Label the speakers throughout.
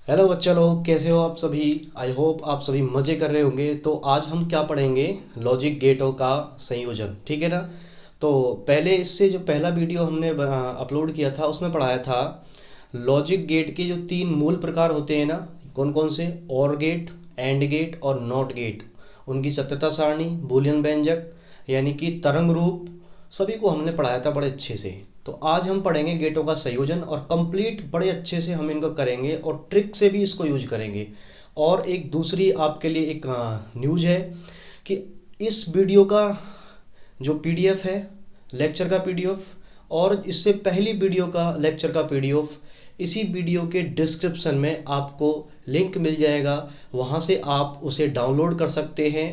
Speaker 1: Hello बच्चा लोग, कैसे हो आप सभी। आई होप आप सभी मज़े कर रहे होंगे। तो आज हम क्या पढ़ेंगे, लॉजिक गेटों का संयोजन, ठीक है ना। तो पहले इससे जो पहला वीडियो हमने अपलोड किया था उसमें पढ़ाया था लॉजिक गेट के जो तीन मूल प्रकार होते हैं ना, कौन कौन से, और गेट, एंड गेट और नॉट गेट। उनकी सत्यता सारणी, बूलियन व्यंजक यानी कि तरंग रूप, सभी को हमने पढ़ाया था बड़े अच्छे से। तो आज हम पढ़ेंगे गेटों का संयोजन और कंप्लीट बड़े अच्छे से हम इनको करेंगे और ट्रिक से भी इसको यूज करेंगे। और एक दूसरी आपके लिए एक न्यूज है कि इस वीडियो का जो पीडीएफ है, लेक्चर का पीडीएफ, और इससे पहली वीडियो का लेक्चर का पीडीएफ इसी वीडियो के डिस्क्रिप्शन में आपको लिंक मिल जाएगा। वहाँ से आप उसे डाउनलोड कर सकते हैं,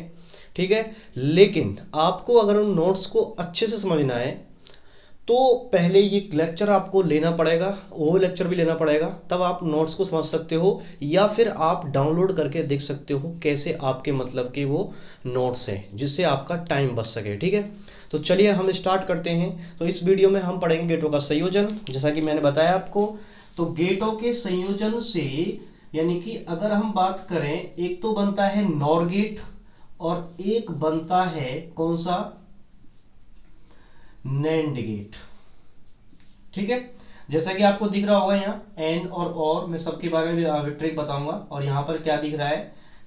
Speaker 1: ठीक है। लेकिन आपको अगर उन नोट्स को अच्छे से समझना है तो पहले ये लेक्चर आपको लेना पड़ेगा, वो लेक्चर भी लेना पड़ेगा, तब आप नोट्स को समझ सकते हो। या फिर आप डाउनलोड करके देख सकते हो कैसे आपके मतलब के वो नोट्स हैं, जिससे आपका टाइम बच सके, ठीक है। तो चलिए हम स्टार्ट करते हैं। तो इस वीडियो में हम पढ़ेंगे गेटों का संयोजन, जैसा कि मैंने बताया आपको। तो गेटों के संयोजन से यानी कि अगर हम बात करें, एक तो बनता है नॉर गेट और एक बनता है कौन सा, नैंड गेट, ठीक है। जैसा कि आपको दिख रहा होगा यहाँ एंड और मैं सबके बारे में भी ट्रिक बताऊंगा। और यहाँ पर क्या दिख रहा है,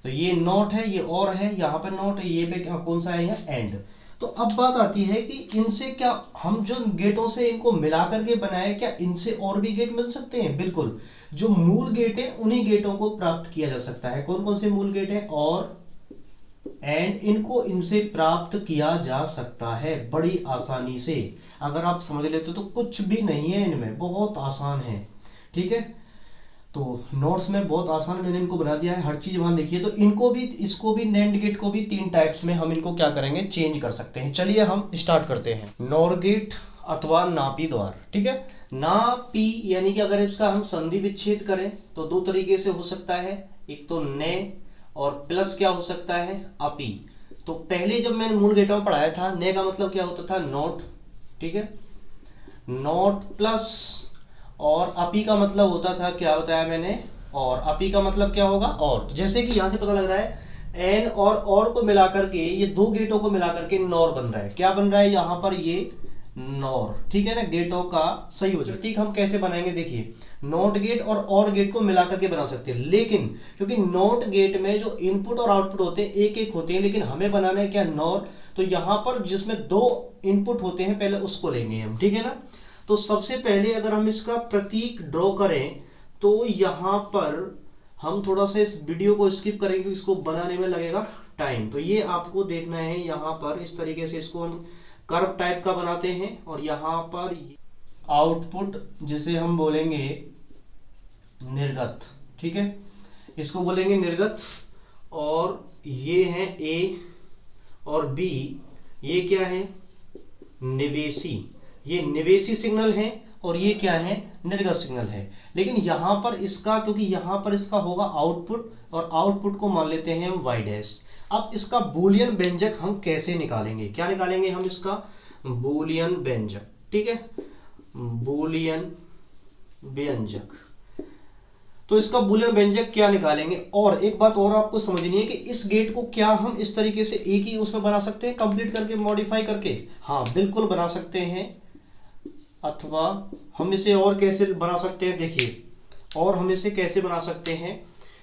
Speaker 1: तो ये नॉट है, ये और है, यहाँ पर नॉट है, ये पे कौन सा है, यहाँ एंड। तो अब बात आती है कि इनसे क्या, हम जो गेटों से इनको मिला करके बनाए, क्या इनसे और भी गेट मिल सकते हैं? बिल्कुल। जो मूल गेट है उन्हीं गेटों को प्राप्त किया जा सकता है। कौन कौन से मूल गेट है? और एंड, इनको इनसे प्राप्त किया जा सकता है बड़ी आसानी से। अगर आप समझ लेते हो तो कुछ भी नहीं है इनमें, बहुत आसान है, ठीक है। तो नोट्स में बहुत आसान मैंने इनको बना दिया है, हर चीज वहां लिखी है। तो इनको भी, इसको भी, नैंड गेट को भी तीन टाइप्स में हम इनको क्या करेंगे, चेंज कर सकते हैं। चलिए हम स्टार्ट करते हैं। नॉर गेट अथवा नापी द्वार, ठीक है। नापी यानी कि अगर इसका हम संधि विच्छेद करें तो दो तरीके से हो सकता है, एक तो ने, और प्लस क्या हो सकता है, अपी। तो पहले जब मैंने मूल डेटा में पढ़ाया था, ने का मतलब क्या होता था, नोट, ठीक है, नोट प्लस, और अपी का मतलब होता था, क्या बताया मैंने, और अपी का मतलब क्या होगा, और। तो जैसे कि यहां से पता लग रहा है एन और को मिलाकर के, ये दो गेटों को मिलाकर के नॉर बन रहा है। क्या बन रहा है यहां पर, ये नॉर, ठीक है ना, गेटों का संयोजन। ठीक, हम कैसे बनाएंगे, देखिए, नॉट गेट और गेट को मिलाकर के बना सकते हैं। लेकिन क्योंकि नॉट गेट में जो इनपुट और आउटपुट होते हैं एक एक होते हैं, लेकिन हमें बनाना है क्या, नॉर। तो यहां पर जिसमें दो इनपुट होते हैं पहले उसको लेंगे हम, ठीक है ना। तो सबसे पहले अगर हम इसका प्रतीक ड्रॉ करें तो यहां पर हम थोड़ा सा इस वीडियो को स्किप करेंगे क्योंकि इसको बनाने में लगेगा टाइम। तो ये आपको देखना है, यहां पर इस तरीके से इसको हम कर्व टाइप का बनाते हैं। और यहां पर आउटपुट जिसे हम बोलेंगे निर्गत, ठीक है, इसको बोलेंगे निर्गत। और ये है ए, और बी ये क्या है, निवेशी। ये निवेशी सिग्नल है और ये क्या है, निर्गत सिग्नल है। लेकिन यहां पर इसका, क्योंकि यहां पर इसका होगा आउटपुट, और आउटपुट को मान लेते हैं हम वाई डैश। अब इसका बूलियन व्यंजक हम कैसे निकालेंगे, क्या निकालेंगे हम इसका, बूलियन व्यंजक, ठीक है, बूलियन व्यंजक। तो इसका बूलियन व्यंजक क्या निकालेंगे। और एक बात और आपको समझनी है कि इस गेट को क्या हम इस तरीके से एक ही उसमें बना सकते हैं, कंप्लीट करके, मॉडिफाई करके, हाँ बिल्कुल बना सकते हैं। अथवा हम इसे और कैसे बना सकते हैं, देखिए, और हम इसे कैसे बना सकते हैं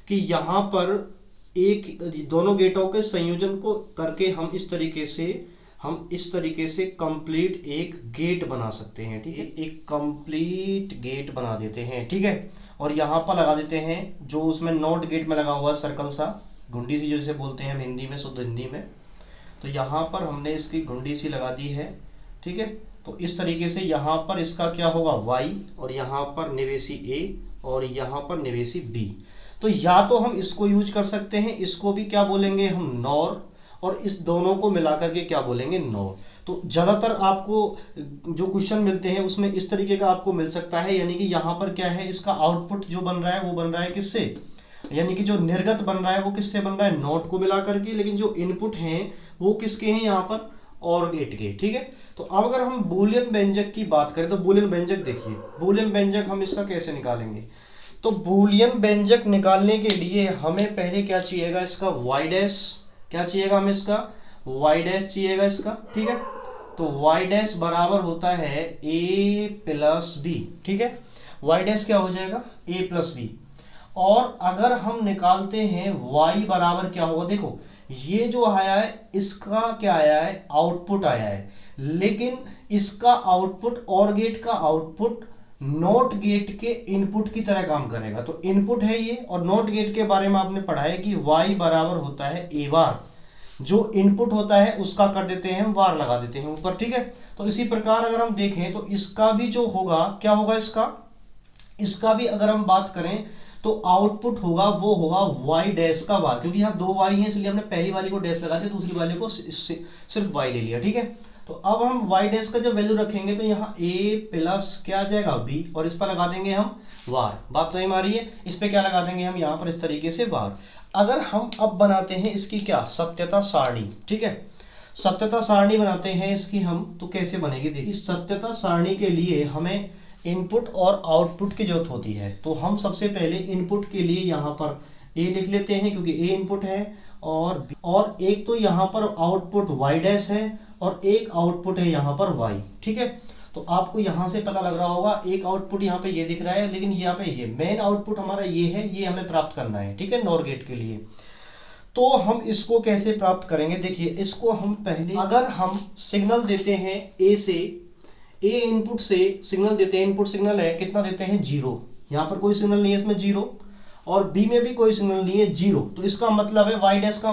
Speaker 1: कि यहां पर एक, दोनों गेटों के संयोजन को करके हम इस तरीके से कंप्लीट एक गेट बना सकते हैं, ठीक है, एक कंप्लीट गेट बना देते हैं, ठीक है। और यहां पर लगा देते हैं जो उसमें नॉट गेट में लगा हुआ सर्कल सा, घुंडी सी जैसे बोलते हैं हम हिंदी में, शुद्ध हिंदी में। तो यहाँ पर हमने इसकी घुंडी सी लगा दी है, ठीक है। तो इस तरीके से यहाँ पर इसका क्या होगा, y, और यहाँ पर निवेशी a, और यहाँ पर निवेशी b। तो या तो हम इसको यूज कर सकते हैं, इसको भी क्या बोलेंगे हम, नॉर, और इस दोनों को मिलाकर के क्या बोलेंगे, नॉर। तो ज्यादातर आपको जो क्वेश्चन मिलते हैं उसमें इस तरीके का आपको मिल सकता है। यानी कि यहाँ पर क्या है, इसका आउटपुट जो बन रहा है वो बन रहा है किससे, यानी कि जो निर्गत बन रहा है वो किससे बन रहा है, नोट को मिला करके। लेकिन जो इनपुट हैं वो किसके हैं यहाँ पर, और गेट के, ठीक है। तो अब अगर हम बूलियन व्यंजक की बात करें तो बूलियन व्यंजक देखिए, बूलियन व्यंजक हम इसका कैसे निकालेंगे। तो बूलियन व्यंजक निकालने के लिए हमें पहले क्या चाहिएगा, इसका y डैश, क्या चाहिएगा हमें, इसका y डैश चाहिएगा इसका, ठीक है। तो y डैश बराबर होता है a प्लस बी, ठीक है। y डैश क्या हो जाएगा, a प्लस बी। और अगर हम निकालते हैं y बराबर क्या होगा, देखो ये जो आया है इसका क्या आया है, आउटपुट आया है, लेकिन इसका आउटपुट और गेट का आउटपुट नॉट गेट के इनपुट की तरह काम करेगा। तो इनपुट है ये, और नॉट गेट के बारे में आपने पढ़ा है कि y बराबर होता है a बार, जो इनपुट होता है उसका कर देते हैं हम वार लगा देते हैं ऊपर, ठीक है। तो इसी प्रकार अगर हम देखें तो इसका भी जो होगा क्या होगा, इसका भी अगर हम बात करें तो आउटपुट होगा, वो होगा y डैश का बार, क्योंकि यहाँ दो y है इसलिए हमने पहली वाली को डैश लगा दिया, दूसरी वाली को सिर्फ y ले लिया, ठीक है। तो अब हम y डैश का जब वैल्यू रखेंगे तो यहाँ a प्लस क्या आ जाएगा b, और इस पर लगा देंगे हम वार। बात तो आ रही है, इस पे क्या लगा देंगे हम यहाँ पर इस तरीके से वार। अगर हम अब बनाते हैं इसकी क्या, सत्यता सारणी, ठीक है। सत्यता सारणी बनाते हैं इसकी हम, तो कैसे बनेगी, देखिए सत्यता सारणी के लिए हमें इनपुट और आउटपुट की जरूरत होती है। तो हम सबसे पहले इनपुट के लिए यहाँ पर a लिख लेते हैं, क्योंकि a इनपुट है, और एक तो यहाँ पर आउटपुट y डैश है और एक आउटपुट है यहाँ पर y, ठीक है। तो आपको यहाँ से पता लग रहा होगा, एक आउटपुट यहाँ पे ये दिख रहा है, लेकिन यहाँ पे ये मेन आउटपुट हमारा ये है, ये हमें प्राप्त करना है, ठीक है, नॉर गेट के लिए। तो हम इसको कैसे प्राप्त करेंगे, देखिए इसको हम पहले, अगर हम सिग्नल देते हैं a से, a इनपुट से सिग्नल देते हैं, इनपुट सिग्नल है कितना देते हैं, 0, यहाँ पर कोई सिग्नल नहीं है इसमें 0, और b में भी कोई सिग्नल नहीं है 0। तो इसका मतलब है y डैश का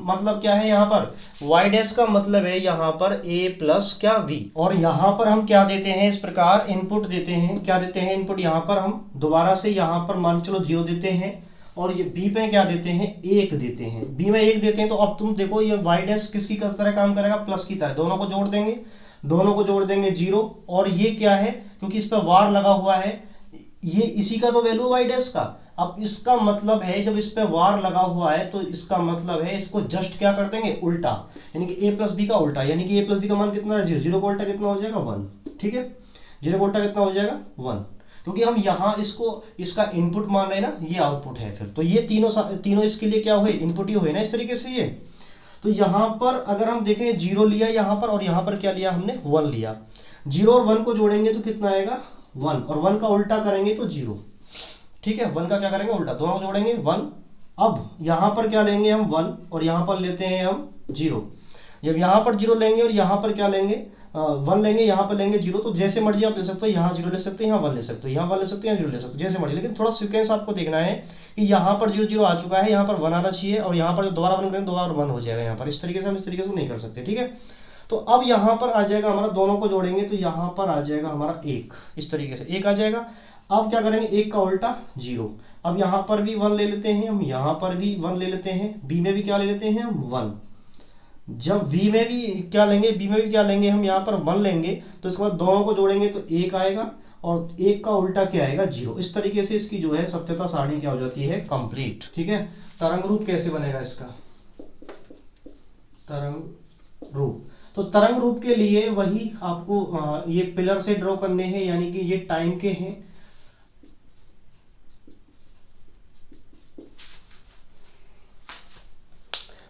Speaker 1: मतलब क्या है, यहाँ पर y डैश का मतलब है यहाँ पर a प्लस क्या v, और यहाँ पर हम क्या देते हैं, इस प्रकार इनपुट देते हैं, क्या देते हैं इनपुट, यहाँ पर हम दोबारा से यहाँ पर मान चलो 0 देते हैं, और ये b पे क्या देते हैं, 1 देते हैं, b में 1 देते हैं। तो अब तुम देखो ये y डैश किसकी तरह काम करेगा, प्लस की तरह, दोनों को जोड़ देंगे, दोनों को जोड़ देंगे 0, और ये क्या है, क्योंकि इस पर वार लगा हुआ है, ये इसी का तो वैल्यू y डैश का। अब इसका मतलब है जब इस पे वार लगा हुआ है तो इसका मतलब है इसको जस्ट क्या कर देंगे, उल्टा, यानी कि a प्लस बी का उल्टा, यानी कि a प्लस बी का मान कितना है, 0, 0 का उल्टा कितना हो जाएगा, 1, ठीक है। 0 का उल्टा कितना हो जाएगा, 1, क्योंकि हम यहाँ इसको इसका इनपुट मान रहे हैं ना, ये आउटपुट है, फिर तो ये तीनों इसके लिए क्या हुए, इनपुट ही हुए ना, इस तरीके से ये। तो यहाँ पर अगर हम देखें 0 लिया यहाँ पर, और यहाँ पर क्या लिया हमने, 1 लिया, 0 और 1 को जोड़ेंगे तो कितना आएगा, 1, और 1 का उल्टा करेंगे तो 0, ठीक है। 1 का क्या करेंगे, उल्टा, दोनों को जोड़ेंगे 1। अब यहाँ पर क्या लेंगे हम 1, और यहाँ पर लेते हैं हम 0। जब यहाँ पर 0 लेंगे और यहाँ पर क्या लेंगे, 1 लेंगे, यहाँ पर लेंगे 0, तो जैसे मर्जी आप ले सकते हो, यहाँ 0 ले सकते हो, यहाँ 1 ले सकते हो, यहाँ 1 ले सकते हो, यहाँ 0 ले सकते हो, जैसे मर्जी। लेकिन थोड़ा सीक्वेंस आपको देखना है कि यहाँ पर 0 0 आ चुका है, यहाँ पर 1 आना चाहिए, और यहाँ पर दोबारा 1 करेंगे दोबारा 1 हो जाएगा यहाँ पर, इस तरीके से हम इस तरीके से नहीं कर सकते, ठीक है। तो अब यहाँ पर आ जाएगा हमारा, दोनों को जोड़ेंगे तो यहाँ पर आ जाएगा हमारा 1, इस तरीके से 1 आ जाएगा। अब क्या करेंगे, 1 का उल्टा 0। अब यहाँ पर भी 1 ले लेते हैं हम, यहाँ पर भी 1 ले लेते हैं, b में भी क्या ले लेते हैं हम, 1। जब v में भी क्या लेंगे, b में भी क्या लेंगे हम, यहाँ पर 1 लेंगे, तो इसके बाद दोनों को जोड़ेंगे तो 1 आएगा, और 1 का उल्टा क्या आएगा, 0। इस तरीके से इसकी जो है सत्यता सारणी क्या हो जाती है, कंप्लीट, ठीक है। तरंग रूप कैसे बनेगा इसका, तरंग रूप, तो तरंग रूप के लिए वही आपको ये पिलर से ड्रॉ करने हैं, यानी कि ये टाइम के हैं।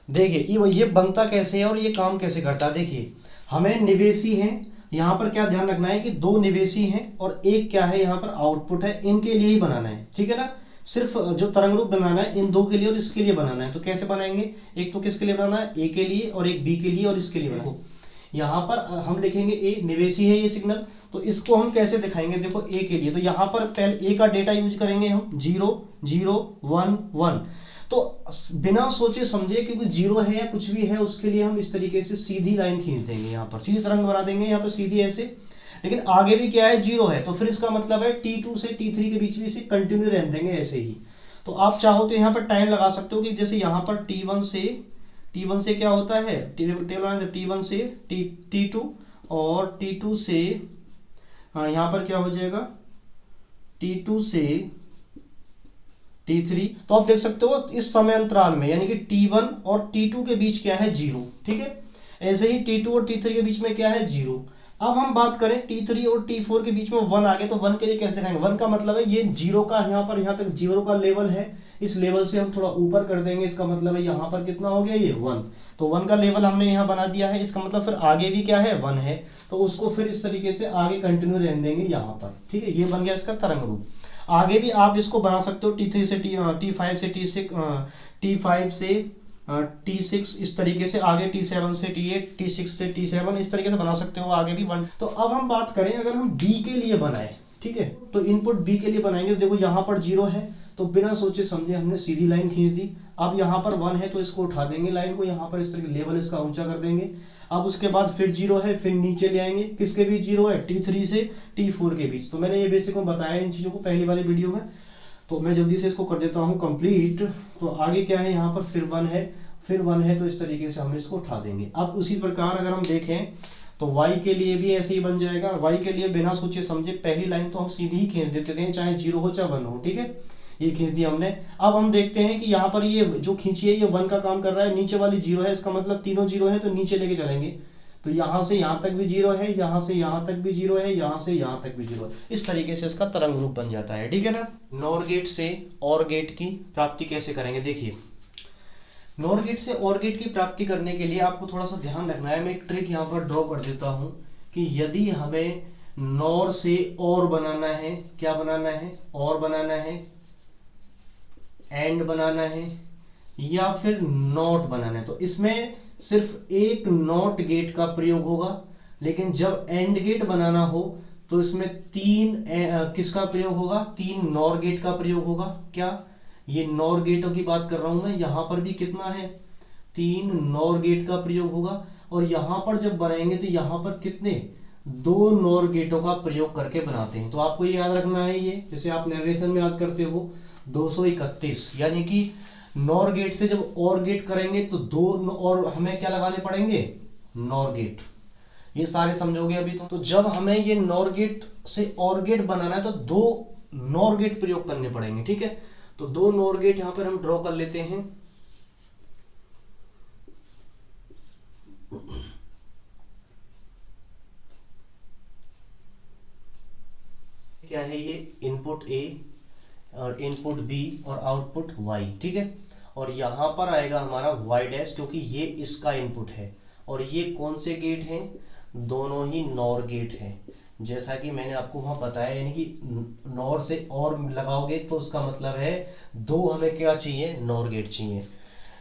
Speaker 1: देखिए ये बनता कैसे है और ये काम कैसे करता है। देखिए हमें निवेशी है, यहाँ पर क्या ध्यान रखना है कि 2 निवेशी हैं और एक क्या है यहाँ पर आउटपुट है, इनके लिए ही बनाना है, ठीक है ना। सिर्फ जो तरंग रूप बनाना है इन 2 के लिए और इसके लिए बनाना है। तो कैसे बनाएंगे, एक तो किसके लिए बनाना है, ए के लिए, और एक बी के लिए और इसके लिए बनाना है। यहाँ पर हम लिखेंगे ए, निवेशी है ये सिग्नल, तो इसको हम कैसे दिखाएंगे, देखो ए के लिए तो यहाँ पर पहले ए का डेटा यूज करेंगे हम, 0 0 1 1। तो बिना सोचे समझे, क्योंकि 0 है या कुछ भी है उसके लिए हम इस तरीके से सीधी लाइन खींच देंगे, यहाँ पर सीधी तरंग बना देंगे यहाँ पर सीधी ऐसे। लेकिन आगे भी क्या है, 0 है, तो फिर इसका मतलब है T2 से T3 के बीच में से कंटिन्यू रहने देंगे ऐसे ही। तो आप चाहो तो यहाँ पर टाइम लगा सकते हो कि जैसे यहाँ पर T1 से क्या होता है, T1 से T2, और T2 से यहाँ पर क्या हो जाएगा, T2 से T3। तो आप देख सकते हो इस समय अंतराल में, यानी कि T1 और T2 के बीच क्या है, 0, ठीक है। ऐसे ही T2 और T3 के बीच में क्या है, 0। अब हम बात करें T3 और T4 के बीच में 1 आ गया, तो 1 के लिए कैसे दिखाएंगे? 1 का मतलब है ये जीरो का, यहाँ पर यहाँ तक जीरो का लेवल है, इस लेवल से हम थोड़ा ऊपर कर देंगे, इसका मतलब है यहाँ पर कितना हो गया ये 1। तो 1 का लेवल हमने यहाँ बना दिया है, इसका मतलब फिर आगे भी क्या है 1 है, तो उसको फिर इस तरीके से आगे कंटिन्यू रहने देंगे यहाँ पर, ठीक है। ये बन गया इसका तरंग रूप। आगे भी आप इसको बना सकते हो T3 से T5 से T6, T5 से T6, इस तरीके से आगे T7 से T8, T6 से T7, इस तरीके से बना सकते हो आगे भी 1। तो अब हम बात करें अगर हम B के लिए बनाए, ठीक है, तो इनपुट B के लिए बनाएंगे, तो देखो यहाँ पर 0 है, तो बिना सोचे समझे हमने सीधी लाइन खींच दी। अब यहाँ पर 1 है, तो इसको उठा देंगे लाइन को, यहाँ पर इस तरह लेवल इसका ऊंचा कर देंगे। अब उसके बाद फिर 0 है, फिर नीचे ले आएंगे, किसके बीच 0 है? T3 से T4 के बीच। तो मैंने ये बेसिक में बताया इन चीजों को पहली वाली वीडियो में, तो मैं जल्दी से इसको कर देता हूँ कंप्लीट। तो आगे क्या है, यहाँ पर फिर 1 है, फिर 1 है, तो इस तरीके से हम इसको उठा देंगे। अब उसी प्रकार अगर हम देखें तो y के लिए भी ऐसे ही बन जाएगा। y के लिए बिना सोचे समझे पहली लाइन तो हम सीधी ही खींच देते थे, चाहे 0 हो चाहे 1 हो, ठीक है, ये खींच दिया हमने। अब हम देखते हैं कि यहाँ पर ये जो खींची है ये 1 का काम कर रहा है, नीचे वाली 0 है, इसका मतलब तीनों 0 है, तो नीचे लेके चलेंगे, तो यहाँ से यहाँ तक भी 0 है, यहाँ से यहाँ तक भी 0 है, यहाँ से यहाँ तक भी 0 है। इस तरीके से इसका तरंग रूप बन जाता है, ठीक है ना। नॉर गेट से और गेट की प्राप्ति कैसे करेंगे? देखिए, नॉर गेट से और गेट की प्राप्ति करने के लिए आपको थोड़ा सा ध्यान रखना है। मैं एक ट्रिक यहाँ पर ड्रॉ कर देता हूँ कि यदि हमें नॉर से और बनाना है, क्या बनाना है? और बनाना है, एंड बनाना है, या फिर नॉट बनाना है, तो इसमें सिर्फ एक नॉट गेट का प्रयोग होगा। लेकिन जब एंड गेट बनाना हो तो इसमें किसका प्रयोग होगा? 3 नॉर गेट का प्रयोग होगा। क्या ये नॉर गेटों की बात कर रहा हूं मैं? यहां पर भी कितना है? 3 नॉर गेट का प्रयोग होगा। और यहां पर जब बनाएंगे तो यहां पर कितने? 2 नॉर गेटों का प्रयोग करके बनाते हैं। तो आपको ये याद रखना है, ये जैसे आप नरेशन में याद करते हो 231, यानी कि नॉर गेट से जब और गेट करेंगे तो 2 और हमें क्या लगाने पड़ेंगे? NOR gate. ये सारे समझोगे अभी तो जब हमें ये नॉर गेट से और गेट बनाना है तो 2 नॉर गेट प्रयोग करने पड़ेंगे, ठीक है। तो 2 नॉर गेट यहां पर हम ड्रॉ कर लेते हैं। क्या है ये? इनपुट A और इनपुट B और आउटपुट Y, ठीक है। और यहां पर आएगा हमारा Y डैश, क्योंकि ये इसका इनपुट है। और ये कौन से गेट हैं? दोनों ही नॉर गेट हैं, जैसा कि मैंने आपको वहां बताया। यानी कि नॉर से और लगाओगे तो उसका मतलब है 2 हमें क्या चाहिए? नॉर गेट चाहिए।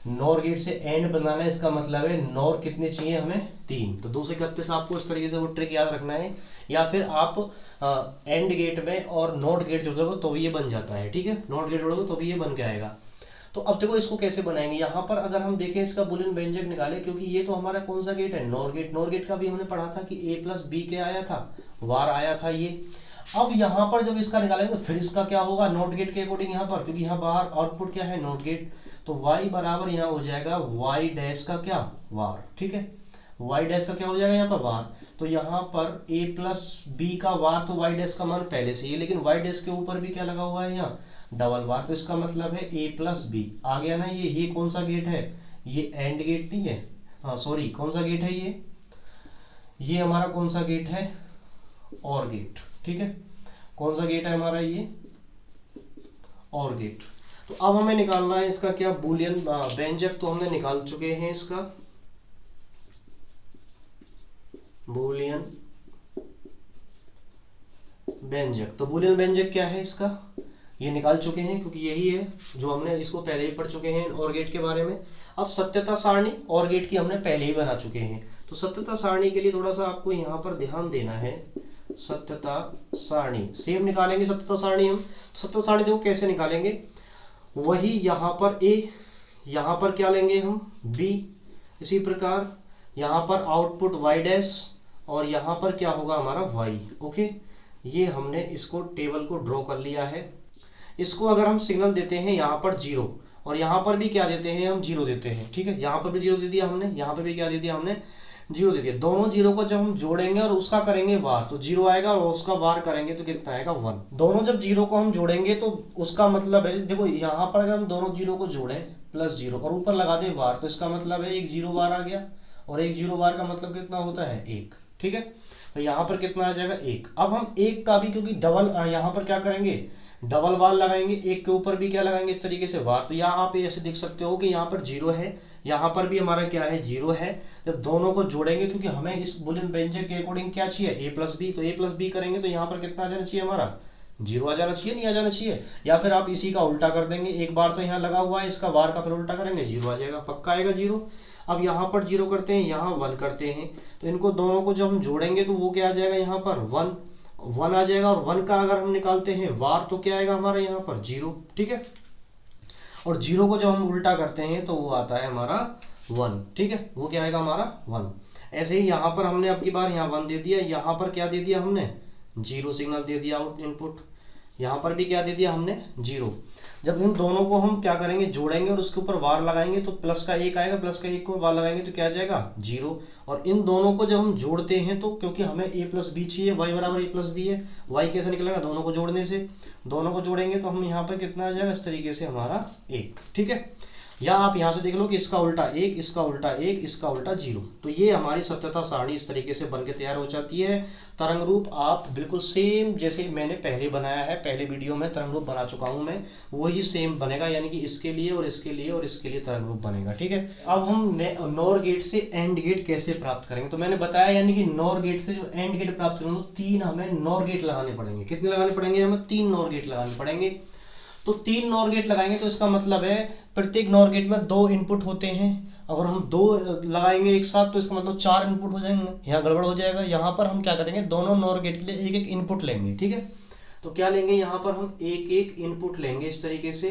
Speaker 1: नॉर गेट से एंड बनाना है, इसका मतलब है नॉर कितने चाहिए हमें? 3। तो 2 से 31 आपको इस तरीके से वो ट्रिक याद रखना है। या फिर आप एंड गेट में और नॉट गेट जोड़ोगे तो भी ये बन जाता है, ठीक है। नॉट गेट जोड़ोगे तो भी ये बन के आएगा। तो अब देखो इसको कैसे बनाएंगे। यहाँ पर अगर हम देखें इसका बुलियन व्यंजक निकाले, क्योंकि ये तो हमारा कौन सा गेट है? Nor gate. नॉर गेट का भी हमने पढ़ा था कि a प्लस बी क्या आया था? वार आया था ये। अब यहाँ पर जब इसका निकालेंगे तो फिर इसका क्या होगा? नॉट गेट के अकॉर्डिंग यहाँ पर, क्योंकि यहाँ बाहर आउटपुट क्या है? Not gate. तो y बराबर यहाँ हो जाएगा y डैश का क्या? वार, ठीक है। y डैश का क्या हो जाएगा यहाँ पर? वार। तो यहाँ पर a प्लस बी का वार, तो y डैश का मान पहले से ही, लेकिन y डैश के ऊपर भी क्या लगा हुआ है? यहाँ डबल वार। तो इसका मतलब है a प्लस बी आ गया ना। ये कौन सा गेट है? ये एंड गेट नहीं है, हाँ सॉरी, कौन सा गेट है ये हमारा कौन सा गेट है? और गेट, ठीक है। कौन सा गेट है हमारा? ये और गेट। तो अब हमें निकालना है इसका क्या? बूलियन व्यंजक। तो हमने निकाल चुके हैं इसका बूलियन व्यंजक। तो बूलियन व्यंजक क्या है इसका? ये निकाल चुके हैं, क्योंकि यही है जो हमने इसको पहले ही पढ़ चुके हैं और गेट के बारे में। अब सत्यता सारणी और गेट की हमने पहले ही बना चुके हैं। तो सत्यता सारणी के लिए थोड़ा सा आपको यहाँ पर ध्यान देना है। सत्यता सारणी सेम निकालेंगे सत्यता सारणी हम। सत्यता सारणी देखो कैसे निकालेंगे, वही यहाँ पर A, यहाँ पर क्या लेंगे हम? B। इसी प्रकार यहाँ पर आउटपुट y डैश, और यहाँ पर क्या होगा हमारा? y। ओके, ये हमने इसको टेबल को ड्रॉ कर लिया है। इसको अगर हम सिग्नल देते हैं यहाँ पर 0, और यहाँ पर भी क्या देते हैं? हम 0 देते हैं, ठीक है। यहाँ पर भी 0 दे दिया हमने, यहाँ पर भी क्या दे दिया हमने? 0 दे दिया। दोनों 0 को जब हम जोड़ेंगे और उसका करेंगे वार, तो 0 आएगा, और उसका वार करेंगे तो कितना आएगा? 1। दोनों जब 0 को हम जोड़ेंगे तो उसका मतलब है, देखो यहाँ पर अगर हम दोनों 0 को जोड़ें प्लस 0 और ऊपर लगा दें वार, तो इसका मतलब है एक 0 वार आ गया, और एक 0 वार का मतलब कितना होता है? 1, ठीक है। तो यहाँ पर कितना आ जाएगा 1। अब हम 1 का भी क्योंकि डबल यहाँ पर क्या करेंगे, डबल वार लगाएंगे, 1 के ऊपर भी क्या लगाएंगे इस तरीके से वार। तो यहाँ आप ऐसे देख सकते हो कि यहाँ पर 0 है, यहाँ पर भी हमारा क्या है 0 है। जब दोनों को जोड़ेंगे, क्योंकि हमें इस बूलियन व्यंजक के अकॉर्डिंग क्या चाहिए a प्लस बी, तो a प्लस बी करेंगे तो यहाँ पर कितना आ जाना चाहिए हमारा 0 आ जाना चाहिए, नहीं आ जाना चाहिए। या फिर आप इसी का उल्टा कर देंगे, एक बार तो यहाँ लगा हुआ है इसका वार का, फिर उल्टा करेंगे 0 आ जाएगा, पक्का आएगा 0। अब यहाँ पर 0 करते हैं, यहाँ 1 करते हैं, तो इनको दोनों को जब हम जोड़ेंगे तो वो क्या आ जाएगा यहाँ पर 1 आ जाएगा। और 1 का अगर हम निकालते हैं वार तो क्या आएगा हमारा यहाँ पर 0, ठीक है। और 0 को जब हम उल्टा करते हैं तो वो आता है हमारा 1, ठीक है, वो क्या आएगा हमारा 1। ऐसे ही यहाँ पर हमने अब की बार यहाँ 1 दे दिया, यहाँ पर क्या दे दिया हमने 0 सिग्नल दे दिया आउट इनपुट, यहाँ पर भी क्या दे दिया हमने 0। जब इन दोनों को हम क्या करेंगे जोड़ेंगे और उसके ऊपर वार लगाएंगे तो प्लस का 1 आएगा, प्लस का 1 को वार लगाएंगे तो क्या आ जाएगा 0। और इन दोनों को जब हम जोड़ते हैं तो क्योंकि हमें a प्लस बी चाहिए, y बराबर a प्लस बी है, y कैसे निकलेगा दोनों को जोड़ने से, दोनों को जोड़ेंगे तो हम यहाँ पर कितना आ जाएगा इस तरीके से हमारा 1, ठीक है। या आप यहाँ से देख लो कि इसका उल्टा 1, इसका उल्टा 1, इसका उल्टा 0। तो ये हमारी सत्यता सारणी इस तरीके से बनके तैयार हो जाती है। तरंग रूप आप बिल्कुल सेम जैसे मैंने पहले बनाया है, पहले वीडियो में तरंग रूप बना चुका हूँ मैं, वही सेम बनेगा, यानी कि इसके लिए और इसके लिए और इसके लिए तरंग रूप बनेगा, ठीक है। अब हम नॉर गेट से एंड गेट कैसे प्राप्त करेंगे, तो मैंने बताया यानी कि नॉर गेट से जो एंड गेट प्राप्त करेंगे तो 3 हमें नॉर गेट लगाने पड़ेंगे। कितने लगाने पड़ेंगे, हमें 3 नॉर गेट लगाने पड़ेंगे। तो 3 नॉर गेट लगाएंगे तो इसका मतलब है प्रत्येक नॉर गेट में 2 इनपुट होते हैं। अगर हम 2 लगाएंगे एक साथ तो इसका मतलब 4 इनपुट हो जाएंगे, यहाँ गड़बड़ हो जाएगा। यहाँ पर हम क्या करेंगे दोनों नॉर गेट के लिए एक एक इनपुट लेंगे, ठीक है। तो क्या लेंगे यहाँ पर हम एक एक इनपुट लेंगे इस तरीके से।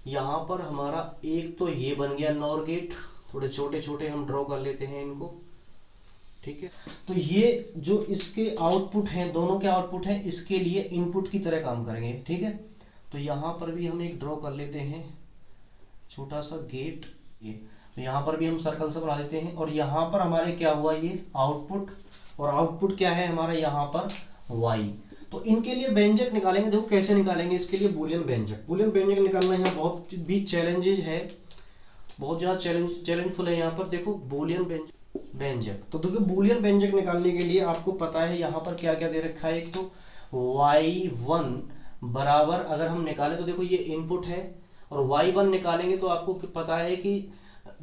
Speaker 1: यहाँ पर हमारा एक तो ये बन गया नॉर गेट, थोड़े छोटे छोटे हम ड्रॉ कर लेते हैं इनको, ठीक है। तो ये जो इसके आउटपुट हैं, दोनों के आउटपुट हैं, इसके लिए इनपुट की तरह काम करेंगे, ठीक है। तो यहाँ पर भी हम एक ड्रॉ कर लेते हैं छोटा सा गेट, ये तो यहाँ पर भी हम सर्कल से बना देते हैं। और यहाँ पर हमारे क्या हुआ ये आउटपुट, और आउटपुट क्या है हमारा यहाँ पर y। तो इनके लिए व्यंजक निकालेंगे, देखो कैसे निकालेंगे इसके लिए बूलियन व्यंजक। बूलियन व्यंजक निकालना यहाँ बहुत भी चैलेंजेज है, बहुत ज्यादा चैलेंजफुल है। यहाँ पर देखो बूलियन व्यंजक, तो देखो बूलियन व्यंजक निकालने के लिए आपको पता है यहाँ पर क्या क्या दे रखा है। एक तो y1 बराबर अगर हम निकालें तो देखो ये इनपुट है, और y1 निकालेंगे तो आपको पता है कि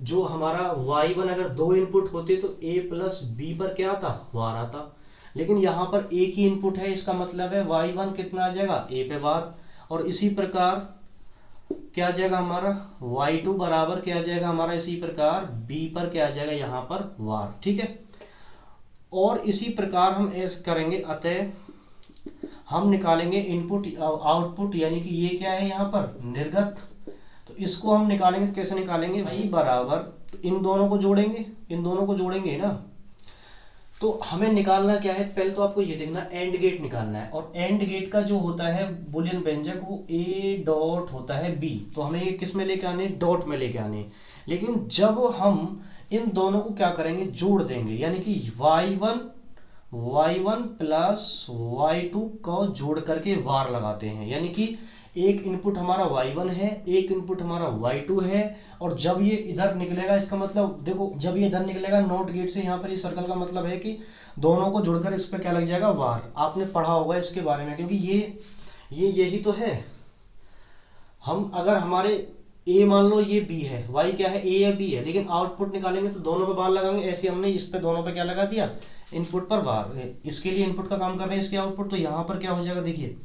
Speaker 1: जो हमारा y1 अगर 2 इनपुट होते तो a प्लस बी पर क्या आता वार आता। लेकिन यहाँ पर एक ही इनपुट है, इसका मतलब है y1 कितना आ जाएगा a पे वार। और इसी प्रकार क्या आ जाएगा हमारा y2 बराबर क्या आ जाएगा हमारा इसी प्रकार b पर क्या आ जाएगा यहाँ पर वार, ठीक है। और इसी प्रकार हम ऐसे करेंगे, अतः हम निकालेंगे इनपुट आउटपुट, यानी कि ये क्या है यहाँ पर निर्गत। तो इसको हम निकालेंगे तो कैसे निकालेंगे, y बराबर तो इन दोनों को जोड़ेंगे, इन दोनों को जोड़ेंगे ना। तो हमें निकालना क्या है, पहले तो आपको ये देखना एंड गेट निकालना है। और एंड गेट का जो होता है बुलियन व्यंजक वो a डॉट होता है b, तो हमें ये किस में लेके आने, डॉट में लेके आने। लेकिन जब हम इन दोनों को क्या करेंगे जोड़ देंगे, यानी कि y1 प्लस y2 को जोड़ करके वार लगाते हैं, यानी कि एक इनपुट हमारा y1 है, एक इनपुट हमारा y2 है। और जब ये इधर निकलेगा इसका मतलब देखो, जब ये इधर निकलेगा नॉट गेट से यहाँ पर ये सर्कल का मतलब है कि दोनों को जोड़कर इस पर क्या लग जाएगा वार। आपने पढ़ा होगा इसके बारे में, क्योंकि ये यही तो है। हम अगर हमारे a मान लो ये b है, y क्या है a या b है, लेकिन आउटपुट निकालेंगे तो दोनों पे बार लगाएंगे। ऐसे हमने इस पे दोनों पे क्या लगा दिया इनपुट पर बार, इसके लिए इनपुट का काम कर रहे हैं इसके आउटपुट। तो यहाँ पर क्या हो जाएगा देखिए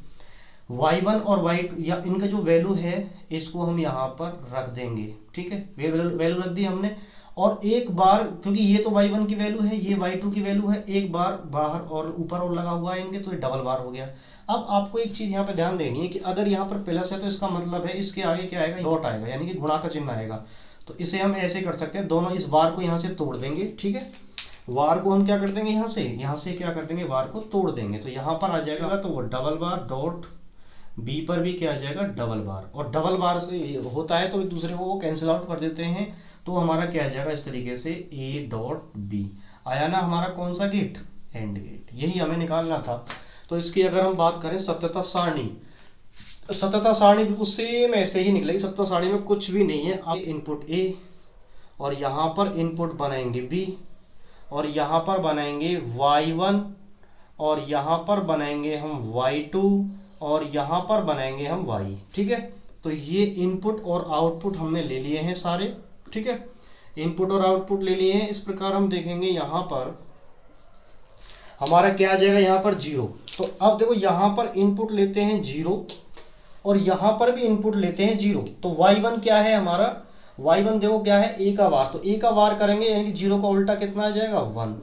Speaker 1: y1 और y2 या इनका जो वैल्यू है इसको हम यहाँ पर रख देंगे, ठीक है। वैल्यू रख दी हमने। और एक बार क्योंकि ये तो y1 की वैल्यू है, ये y2 की वैल्यू है, एक बार बाहर और ऊपर और लगा हुआ है इनके, तो ये डबल बार हो गया। अब आपको एक चीज यहाँ पे ध्यान देनी है कि अगर यहाँ पर प्लस है तो इसका मतलब है इसके आगे क्या आएगा डॉट आएगा, यानी कि गुणा का चिन्ह आएगा। तो इसे हम ऐसे कर सकते हैं, दोनों इस बार को यहाँ से तोड़ देंगे, ठीक है। वार को हम क्या कर देंगे यहाँ से क्या कर देंगे वार को तोड़ देंगे। तो यहाँ पर आ जाएगा तो वो डबल बार डॉट बी पर भी क्या आ जाएगा डबल बार। और डबल बार से होता है तो एक दूसरे को वो कैंसिल आउट कर देते हैं, तो हमारा क्या आ जाएगा इस तरीके से a डॉट बी आया ना हमारा कौन सा गेट एंड गेट, यही हमें निकालना था। तो इसकी अगर हम बात करें सत्यता सारणी, सत्यता सारणी बिल्कुल सेम ऐसे ही निकलेगी। सत्यता सारणी में कुछ भी नहीं है, आप इनपुट a और यहाँ पर इनपुट बनाएंगे b और यहाँ पर बनाएंगे y1 और यहाँ पर बनाएंगे हम y2 और यहाँ पर बनाएंगे हम y। ठीक है, तो ये इनपुट और आउटपुट हमने ले लिए हैं सारे। ठीक है, इनपुट और आउटपुट ले लिए हैं। इस प्रकार हम देखेंगे यहाँ पर हमारा क्या आ जाएगा, यहाँ पर 0। तो अब देखो यहाँ पर इनपुट लेते हैं 0 और यहाँ पर भी इनपुट लेते हैं 0। तो y1 क्या है हमारा, y1 देखो क्या है, a का वार। तो a का वार करेंगे यानी कि 0 का उल्टा कितना आ जाएगा 1।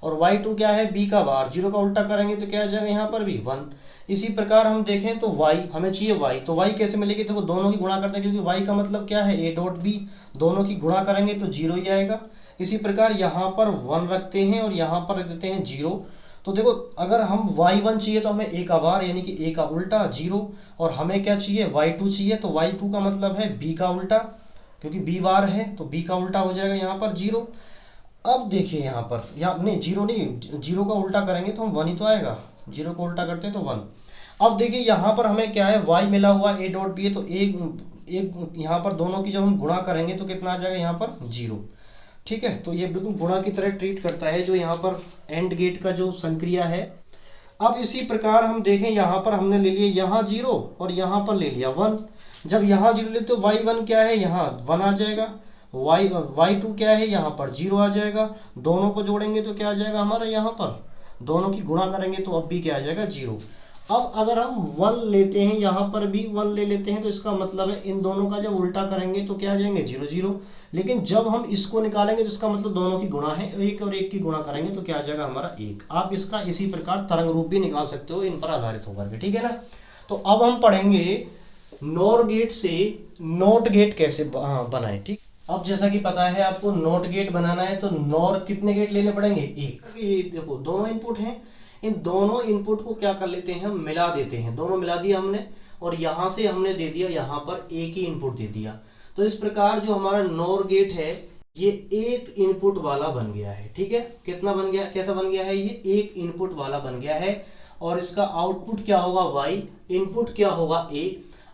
Speaker 1: और y2 क्या है, b का वार, 0 का उल्टा करेंगे तो क्या आ जाएगा यहाँ पर भी 1। इसी प्रकार हम देखें तो y हमें चाहिए y, तो y कैसे मिलेगी, देखो दोनों की गुणा करते हैं क्योंकि y का मतलब क्या है a डॉट b, दोनों की गुणा करेंगे तो 0 ही आएगा। इसी प्रकार यहाँ पर 1 रखते हैं और यहाँ पर रख देते हैं 0। तो देखो अगर हम y1 चाहिए तो हमें a का वार यानी कि a का उल्टा 0, और हमें क्या चाहिए y2 चाहिए, तो y2 का मतलब है b का उल्टा, क्योंकि b वार है तो b का उल्टा हो जाएगा यहाँ पर 0। अब देखिए यहाँ पर, यहाँ नहीं 0 नहीं, 0 का उल्टा करेंगे तो हम 1 ही तो आएगा, 0 को उल्टा करते हैं तो 1। अब देखिए यहाँ पर हमें क्या है, y मिला हुआ a डॉट b है, तो एक यहाँ पर दोनों की जब हम गुणा करेंगे तो कितना आ जाएगा यहाँ पर 0। ठीक है, तो ये बिल्कुल गुणा की तरह ट्रीट करता है जो यहाँ पर एंड गेट का जो संक्रिया है। अब इसी प्रकार हम देखें यहाँ पर हमने ले लिया यहाँ 0 और यहाँ पर ले लिया 1। जब यहाँ 0 ले तो y1 क्या है, यहाँ 1 आ जाएगा, y2 क्या है, यहाँ पर 0 आ जाएगा। दोनों को जोड़ेंगे तो क्या आ जाएगा हमारा, यहाँ पर दोनों की गुणा करेंगे तो अब भी क्या आ जाएगा 0। अब अगर हम 1 लेते हैं, यहाँ पर भी 1 ले लेते हैं, तो इसका मतलब है इन दोनों का जब उल्टा करेंगे तो क्या आ जाएंगे 0 0। लेकिन जब हम इसको निकालेंगे तो इसका मतलब दोनों की गुणा है, एक और एक की गुणा करेंगे तो क्या आ जाएगा हमारा 1। आप इसका इसी प्रकार तरंग रूप भी निकाल सकते हो इन पर आधारित होकर के। ठीक है ना, तो अब हम पढ़ेंगे नॉर गेट से नोट गेट कैसे बनाए। ठीक, अब जैसा कि पता है आपको नोट गेट बनाना है तो नॉर कितने गेट लेने पड़ेंगे, एक। ये देखो दोनों इनपुट हैं, इन दोनों इनपुट को क्या कर लेते हैं, हम मिला देते हैं। दोनों मिला दिया हमने और यहाँ से हमने दे दिया यहाँ पर एक ही इनपुट दे दिया। तो इस प्रकार जो हमारा नॉर गेट है ये एक इनपुट वाला बन गया है। ठीक है, कितना बन गया, कैसा बन गया है, ये एक इनपुट वाला बन गया है। और इसका आउटपुट क्या होगा y, इनपुट क्या होगा a।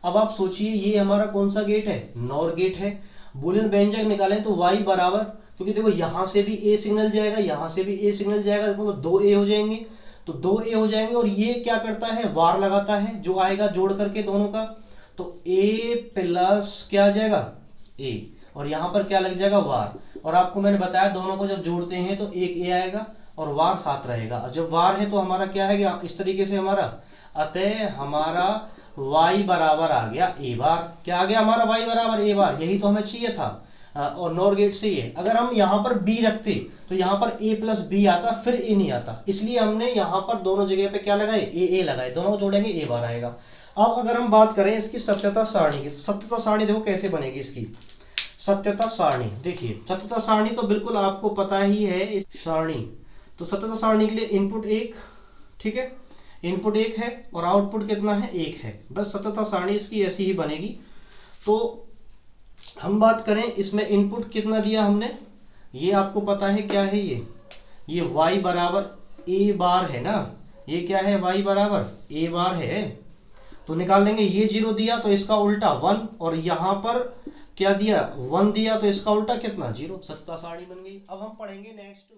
Speaker 1: अब आप सोचिए ये हमारा कौन सा गेट है, नॉर गेट है। बूलियन व्यंजक निकालें तो y बराबर, क्योंकि देखो यहाँ से भी a सिग्नल जाएगा, यहाँ से भी a सिग्नल जाएगा, मतलब 2a हो जाएंगे, तो 2a हो जाएंगे। और ये क्या करता है, वार लगाता है, जो आएगा जोड़ करके दोनों का, तो a प्लस क्या आ जाएगा a, और यहाँ पर क्या लग जाएगा वार। और आपको मैंने बताया दोनों को जब जोड़ते हैं तो एक a आएगा और वार साथ रहेगा। और जब वार है तो हमारा क्या है, इस तरीके से हमारा, अतः हमारा y बराबर आ गया a बार। क्या आ गया हमारा y बराबर a बार, यही तो हमें चाहिए था। और नॉर गेट से ये अगर हम यहाँ पर b रखते तो यहाँ पर a प्लस b आता, फिर a नहीं आता, इसलिए हमने यहाँ पर दोनों जगह पे क्या लगाए, a लगाए, दोनों को जोड़ेंगे a बार आएगा। अब अगर हम बात करें इसकी सत्यता सारणी की, सत्यता सारणी देखो कैसे बनेगी इसकी सत्यता सारणी। देखिए सत्यता सारणी तो बिल्कुल आपको पता ही है इस सारणी। तो सत्यता सारणी के लिए इनपुट 1, ठीक है, इनपुट 1 है और आउटपुट कितना है 1 है, बस सत्यता सारणी इसकी ऐसी ही बनेगी। तो हम बात करें इसमें इनपुट कितना दिया हमने, ये आपको पता है क्या है, ये y बराबर a बार है ना, ये क्या है y बराबर a बार है। तो निकाल लेंगे, ये 0 दिया तो इसका उल्टा 1, और यहाँ पर क्या दिया 1 दिया तो इसका उल्टा कितना 0, सत्यता सारणी बन गई। अब हम पढ़ेंगे नेक्स्ट